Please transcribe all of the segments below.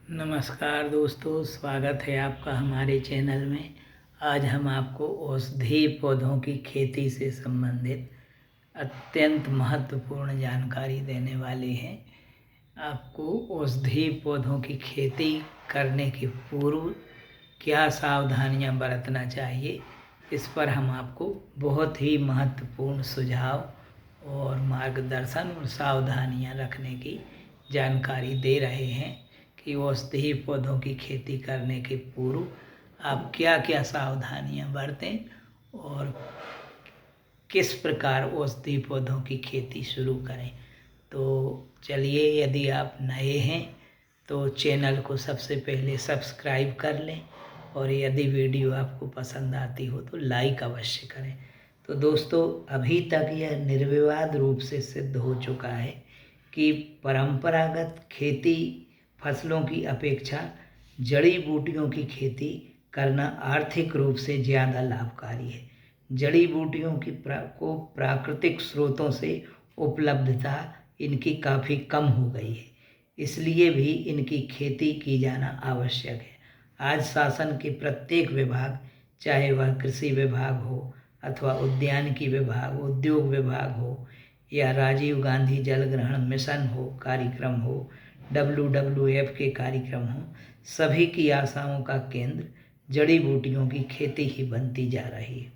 नमस्कार दोस्तों, स्वागत है आपका हमारे चैनल में। आज हम आपको औषधीय पौधों की खेती से संबंधित अत्यंत महत्वपूर्ण जानकारी देने वाले हैं। आपको औषधीय पौधों की खेती करने के पूर्व क्या सावधानियां बरतना चाहिए, इस पर हम आपको बहुत ही महत्वपूर्ण सुझाव और मार्गदर्शन और सावधानियां रखने की जानकारी दे रहे हैं कि औषधीय पौधों की खेती करने के पूर्व आप क्या क्या सावधानियां बरतें और किस प्रकार औषधीय पौधों की खेती शुरू करें। तो चलिए, यदि आप नए हैं तो चैनल को सबसे पहले सब्सक्राइब कर लें और यदि वीडियो आपको पसंद आती हो तो लाइक अवश्य करें। तो दोस्तों, अभी तक यह निर्विवाद रूप से सिद्ध हो चुका है कि परंपरागत खेती फसलों की अपेक्षा जड़ी बूटियों की खेती करना आर्थिक रूप से ज़्यादा लाभकारी है। जड़ी बूटियों की प्राकृतिक स्रोतों से उपलब्धता इनकी काफ़ी कम हो गई है, इसलिए भी इनकी खेती की जाना आवश्यक है। आज शासन के प्रत्येक विभाग, चाहे वह कृषि विभाग हो अथवा उद्यानिकी विभाग, उद्योग विभाग हो या राजीव गांधी जल ग्रहण मिशन हो कार्यक्रम हो, WWF के कार्यक्रम हो, सभी की आशाओं का केंद्र जड़ी बूटियों की खेती ही बनती जा रही है।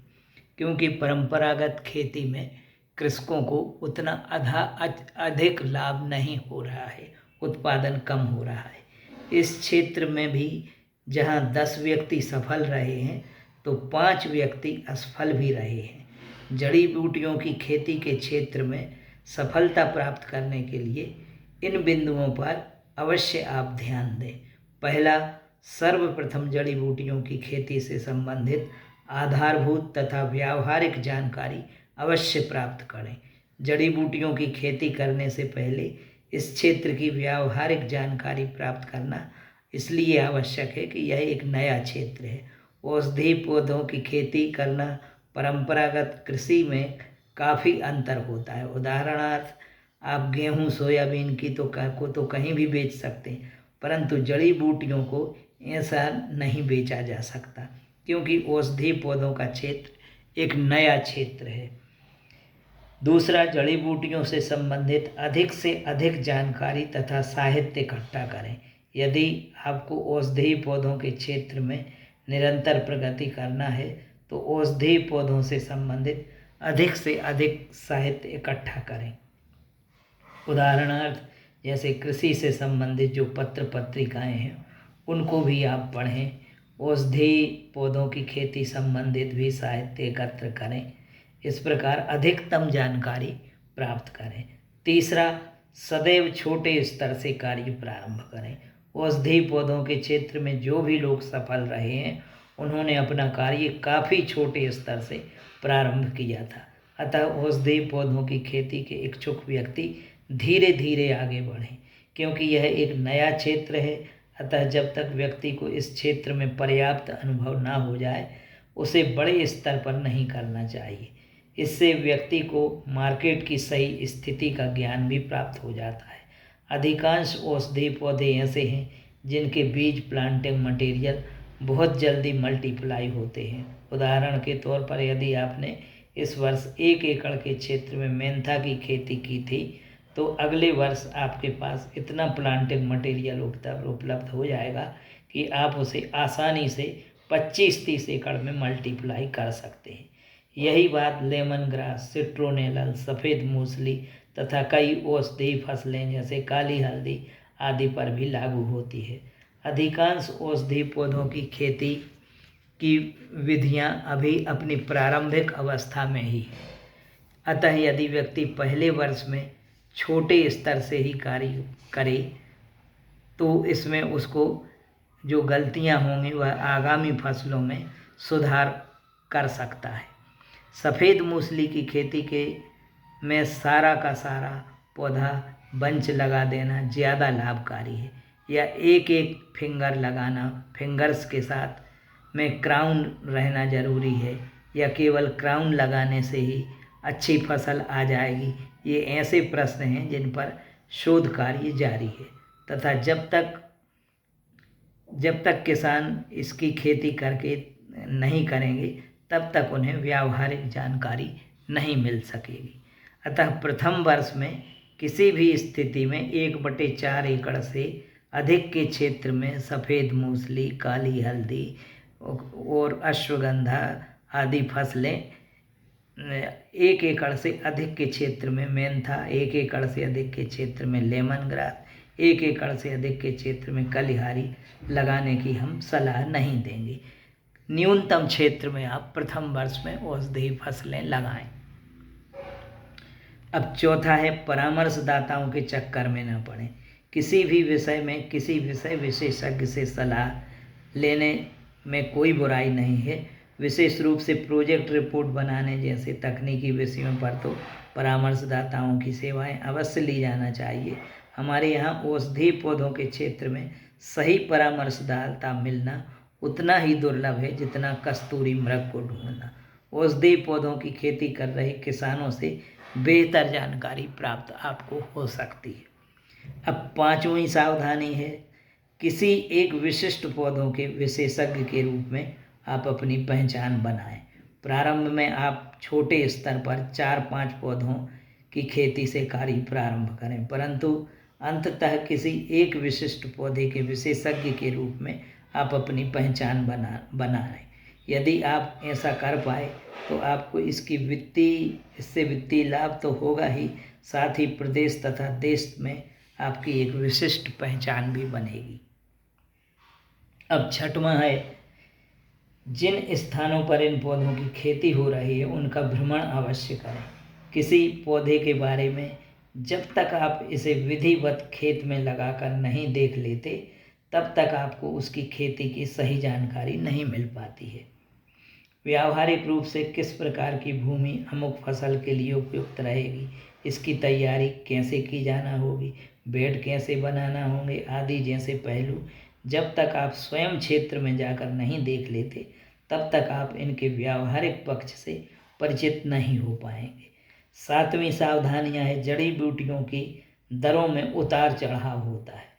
क्योंकि परंपरागत खेती में कृषकों को उतना अधिक लाभ नहीं हो रहा है, उत्पादन कम हो रहा है। इस क्षेत्र में भी जहां 10 व्यक्ति सफल रहे हैं तो 5 व्यक्ति असफल भी रहे हैं। जड़ी बूटियों की खेती के क्षेत्र में सफलता प्राप्त करने के लिए इन बिंदुओं पर अवश्य आप ध्यान दें। पहला, सर्वप्रथम जड़ी बूटियों की खेती से संबंधित आधारभूत तथा व्यावहारिक जानकारी अवश्य प्राप्त करें। जड़ी बूटियों की खेती करने से पहले इस क्षेत्र की व्यावहारिक जानकारी प्राप्त करना इसलिए आवश्यक है कि यह एक नया क्षेत्र है। औषधीय पौधों की खेती करना परंपरागत कृषि में काफ़ी अंतर होता है। उदाहरणार्थ, आप गेहूँ सोयाबीन की तो कहीं भी बेच सकते हैं, परंतु जड़ी बूटियों को ऐसा नहीं बेचा जा सकता, क्योंकि औषधीय पौधों का क्षेत्र एक नया क्षेत्र है। दूसरा, जड़ी बूटियों से संबंधित अधिक से अधिक जानकारी तथा साहित्य इकट्ठा करें। यदि आपको औषधीय पौधों के क्षेत्र में निरंतर प्रगति करना है तो औषधीय पौधों से संबंधित अधिक से अधिक साहित्य इकट्ठा करें। उदाहरणार्थ, जैसे कृषि से संबंधित जो पत्र पत्रिकाएं हैं उनको भी आप पढ़ें। औषधीय पौधों की खेती संबंधित भी साहित्य एकत्र करें। इस प्रकार अधिकतम जानकारी प्राप्त करें। तीसरा, सदैव छोटे स्तर से कार्य प्रारंभ करें। औषधीय पौधों के क्षेत्र में जो भी लोग सफल रहे हैं उन्होंने अपना कार्य काफ़ी छोटे स्तर से प्रारंभ किया था। अतः औषधीय पौधों की खेती के इच्छुक व्यक्ति धीरे धीरे आगे बढ़ें, क्योंकि यह एक नया क्षेत्र है। अतः जब तक व्यक्ति को इस क्षेत्र में पर्याप्त अनुभव ना हो जाए उसे बड़े स्तर पर नहीं करना चाहिए। इससे व्यक्ति को मार्केट की सही स्थिति का ज्ञान भी प्राप्त हो जाता है। अधिकांश औषधीय पौधे ऐसे हैं जिनके बीज प्लांटिंग मटेरियल बहुत जल्दी मल्टीप्लाई होते हैं। उदाहरण के तौर पर, यदि आपने इस वर्ष 1 एकड़ के क्षेत्र में मेंथा की खेती की थी तो अगले वर्ष आपके पास इतना प्लांटिंग मटेरियल उपलब्ध हो जाएगा कि आप उसे आसानी से 25-30 एकड़ में मल्टीप्लाई कर सकते हैं। यही बात लेमन ग्रास, सिट्रोनेलल, सफ़ेद मूसली तथा कई औषधीय फसलें जैसे काली हल्दी आदि पर भी लागू होती है। अधिकांश औषधीय पौधों की खेती की विधियां अभी अपनी प्रारंभिक अवस्था में ही है। अतः यदि व्यक्ति पहले वर्ष में छोटे स्तर से ही कार्य करे तो इसमें उसको जो गलतियां होंगी वह आगामी फसलों में सुधार कर सकता है। सफ़ेद मूसली की खेती के में सारा का सारा पौधा बंच लगा देना ज़्यादा लाभकारी है, या एक एक फिंगर लगाना, फिंगर्स के साथ में क्राउन रहना ज़रूरी है, या केवल क्राउन लगाने से ही अच्छी फसल आ जाएगी। ये ऐसे प्रश्न हैं जिन पर शोध कार्य जारी है तथा जब तक जब तक किसान इसकी खेती करके नहीं करेंगे तब तक उन्हें व्यावहारिक जानकारी नहीं मिल सकेगी। अतः प्रथम वर्ष में किसी भी स्थिति में 1/4 एकड़ से अधिक के क्षेत्र में सफ़ेद मूसली, काली हल्दी और अश्वगंधा आदि फसलें, 1 एकड़ से अधिक के क्षेत्र में मेंथा, 1 एकड़ से अधिक के क्षेत्र में लेमन ग्रास, 1 एकड़ से अधिक के क्षेत्र में कलिहारी लगाने की हम सलाह नहीं देंगे। न्यूनतम क्षेत्र में आप प्रथम वर्ष में औषधीय फसलें लगाएं। अब चौथा है परामर्शदाताओं के चक्कर में न पड़ें। किसी भी विषय में किसी विषय विशेषज्ञ से सलाह लेने में कोई बुराई नहीं है। विशेष रूप से प्रोजेक्ट रिपोर्ट बनाने जैसे तकनीकी विषयों पर तो परामर्शदाताओं की सेवाएं अवश्य ली जाना चाहिए। हमारे यहाँ औषधीय पौधों के क्षेत्र में सही परामर्शदाता मिलना उतना ही दुर्लभ है जितना कस्तूरी मृग को ढूंढना। औषधीय पौधों की खेती कर रहे किसानों से बेहतर जानकारी प्राप्त आपको हो सकती है। अब 5वीं सावधानी है, किसी एक विशिष्ट पौधों के विशेषज्ञ के रूप में आप अपनी पहचान बनाएं। प्रारंभ में आप छोटे स्तर पर 4-5 पौधों की खेती से कार्य प्रारंभ करें, परंतु अंततः किसी एक विशिष्ट पौधे के विशेषज्ञ के रूप में आप अपनी पहचान बनाएं। यदि आप ऐसा कर पाए तो आपको इससे वित्तीय लाभ तो होगा ही, साथ ही प्रदेश तथा देश में आपकी एक विशिष्ट पहचान भी बनेगी। अब 6वां है, जिन स्थानों पर इन पौधों की खेती हो रही है उनका भ्रमण अवश्य करें। किसी पौधे के बारे में जब तक आप इसे विधिवत खेत में लगाकर नहीं देख लेते तब तक आपको उसकी खेती की सही जानकारी नहीं मिल पाती है। व्यावहारिक रूप से किस प्रकार की भूमि अमुक फसल के लिए उपयुक्त रहेगी, इसकी तैयारी कैसे की जाना होगी, बेड कैसे बनाना होंगे आदि जैसे पहलू जब तक आप स्वयं क्षेत्र में जाकर नहीं देख लेते तब तक आप इनके व्यावहारिक पक्ष से परिचित नहीं हो पाएंगे। 7वीं सावधानियां है, जड़ी बूटियों की दरों में उतार चढ़ाव होता है।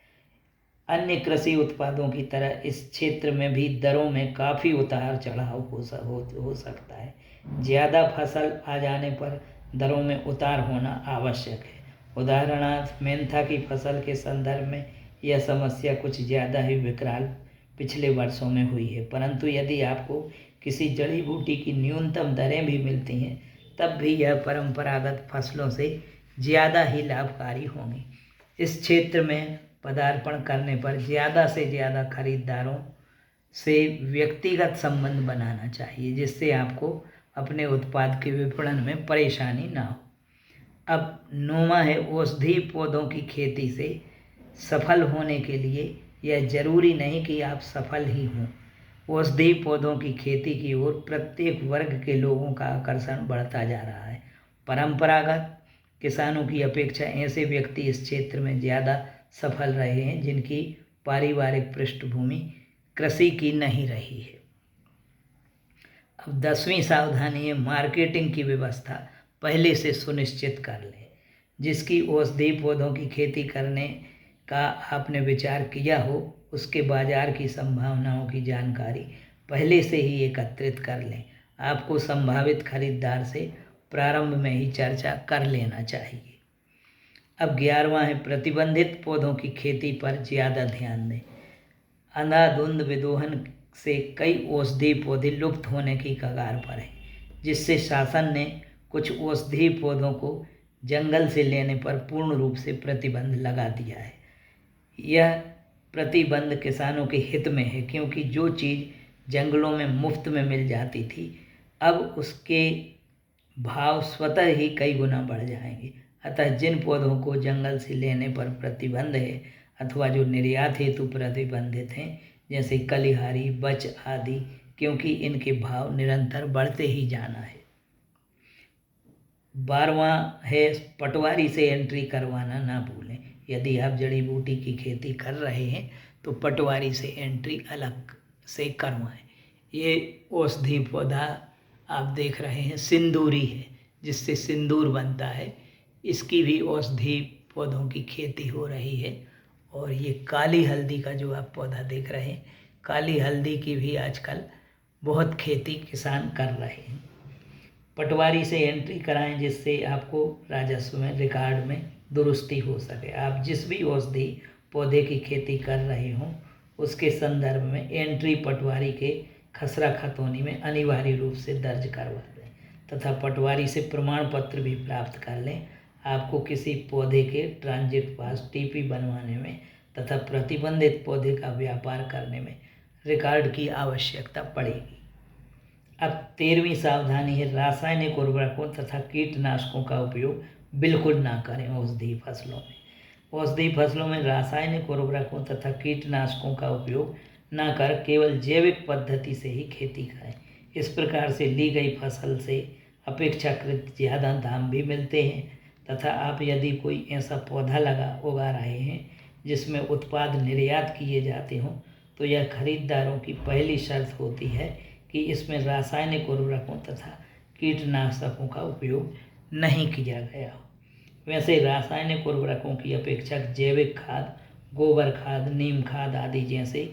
अन्य कृषि उत्पादों की तरह इस क्षेत्र में भी दरों में काफ़ी उतार चढ़ाव हो सकता है। ज़्यादा फसल आ जाने पर दरों में उतार होना आवश्यक है। उदाहरणार्थ मेंथा की फसल के संदर्भ में यह समस्या कुछ ज़्यादा ही विकराल पिछले वर्षों में हुई है, परंतु यदि आपको किसी जड़ी बूटी की न्यूनतम दरें भी मिलती हैं तब भी यह परंपरागत फसलों से ज़्यादा ही लाभकारी होंगी। इस क्षेत्र में पदार्पण करने पर ज़्यादा से ज़्यादा खरीदारों से व्यक्तिगत संबंध बनाना चाहिए जिससे आपको अपने उत्पाद के विपणन में परेशानी ना हो। अब 9वां है, औषधीय पौधों की खेती से सफल होने के लिए यह जरूरी नहीं कि आप सफल ही हों। औषधीय पौधों की खेती की ओर प्रत्येक वर्ग के लोगों का आकर्षण बढ़ता जा रहा है। परंपरागत किसानों की अपेक्षा ऐसे व्यक्ति इस क्षेत्र में ज़्यादा सफल रहे हैं जिनकी पारिवारिक पृष्ठभूमि कृषि की नहीं रही है। अब 10वीं सावधानी है, मार्केटिंग की व्यवस्था पहले से सुनिश्चित कर लें। जिसकी औषधीय पौधों की खेती करने का आपने विचार किया हो उसके बाजार की संभावनाओं की जानकारी पहले से ही एकत्रित कर लें। आपको संभावित खरीदार से प्रारंभ में ही चर्चा कर लेना चाहिए। अब 11वां है, प्रतिबंधित पौधों की खेती पर ज़्यादा ध्यान दें। अंधाधुंध विदोहन से कई औषधीय पौधे लुप्त होने की कगार पर हैं, जिससे शासन ने कुछ औषधीय पौधों को जंगल से लेने पर पूर्ण रूप से प्रतिबंध लगा दिया है। यह प्रतिबंध किसानों के हित में है क्योंकि जो चीज़ जंगलों में मुफ्त में मिल जाती थी अब उसके भाव स्वतः ही कई गुना बढ़ जाएंगे। अतः जिन पौधों को जंगल से लेने पर प्रतिबंध है अथवा जो निर्यात हेतु प्रतिबंधित हैं जैसे कलिहारी, बच आदि, क्योंकि इनके भाव निरंतर बढ़ते ही जाना है। 12वां है, पटवारी से एंट्री करवाना ना भूलें। यदि आप जड़ी बूटी की खेती कर रहे हैं तो पटवारी से एंट्री अलग से करवाएं। ये औषधि पौधा आप देख रहे हैं सिंदूरी है, जिससे सिंदूर बनता है। इसकी भी औषधि पौधों की खेती हो रही है और ये काली हल्दी का जो आप पौधा देख रहे हैं, काली हल्दी की भी आजकल बहुत खेती किसान कर रहे हैं। पटवारी से एंट्री कराएं जिससे आपको राजस्व में रिकॉर्ड में दुरुस्ती हो सके। आप जिस भी औषधि पौधे की खेती कर रहे हों उसके संदर्भ में एंट्री पटवारी के खसरा खतौनी में अनिवार्य रूप से दर्ज करवा लें तथा पटवारी से प्रमाण पत्र भी प्राप्त कर लें। आपको किसी पौधे के ट्रांजिट पास टीपी बनवाने में तथा प्रतिबंधित पौधे का व्यापार करने में रिकॉर्ड की आवश्यकता पड़ेगी। अब 13वीं सावधानी है, रासायनिक उर्वरकों तथा कीटनाशकों का उपयोग बिल्कुल ना करें। औषधि फसलों में रासायनिक उर्वरकों तथा कीटनाशकों का उपयोग ना कर केवल जैविक पद्धति से ही खेती करें। इस प्रकार से ली गई फसल से अपेक्षाकृत ज़्यादा दाम भी मिलते हैं तथा आप यदि कोई ऐसा पौधा उगा रहे हैं जिसमें उत्पाद निर्यात किए जाते हों तो यह खरीदारों की पहली शर्त होती है कि इसमें रासायनिक उर्वरकों तथा कीटनाशकों का उपयोग नहीं किया गया हो। वैसे रासायनिक उर्वरकों की अपेक्षा जैविक खाद, गोबर खाद, नीम खाद आदि जैसे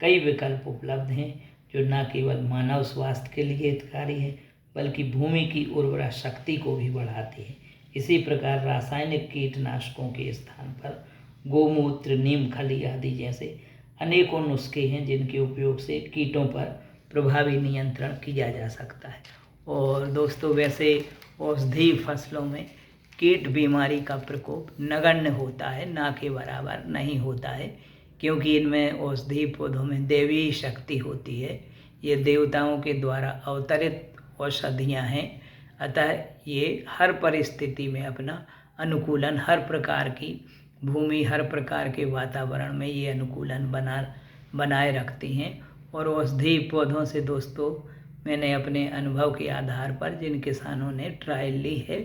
कई विकल्प उपलब्ध हैं जो न केवल मानव स्वास्थ्य के लिए हितकारी हैं बल्कि भूमि की उर्वरा शक्ति को भी बढ़ाते हैं। इसी प्रकार रासायनिक कीटनाशकों के स्थान पर गोमूत्र, नीम खली आदि जैसे अनेकों नुस्खे हैं जिनके उपयोग से कीटों पर प्रभावी नियंत्रण किया जा सकता है। और दोस्तों, वैसे औषधि फसलों में कीट बीमारी का प्रकोप नगण्य होता है, ना के बराबर नहीं होता है, क्योंकि इनमें औषधि पौधों में दैवीय शक्ति होती है। ये देवताओं के द्वारा अवतरित औषधियाँ हैं, अतः ये हर परिस्थिति में अपना अनुकूलन, हर प्रकार की भूमि, हर प्रकार के वातावरण में ये अनुकूलन बनाए रखती हैं। और औषधि पौधों से दोस्तों मैंने अपने अनुभव के आधार पर जिन किसानों ने ट्रायल ली है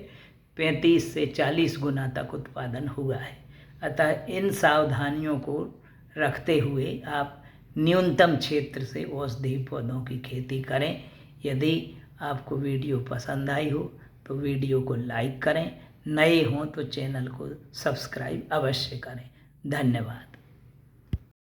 35 से 40 गुना तक उत्पादन हुआ है। अतः इन सावधानियों को रखते हुए आप न्यूनतम क्षेत्र से औषधि पौधों की खेती करें। यदि आपको वीडियो पसंद आई हो तो वीडियो को लाइक करें, नए हों तो चैनल को सब्सक्राइब अवश्य करें। धन्यवाद।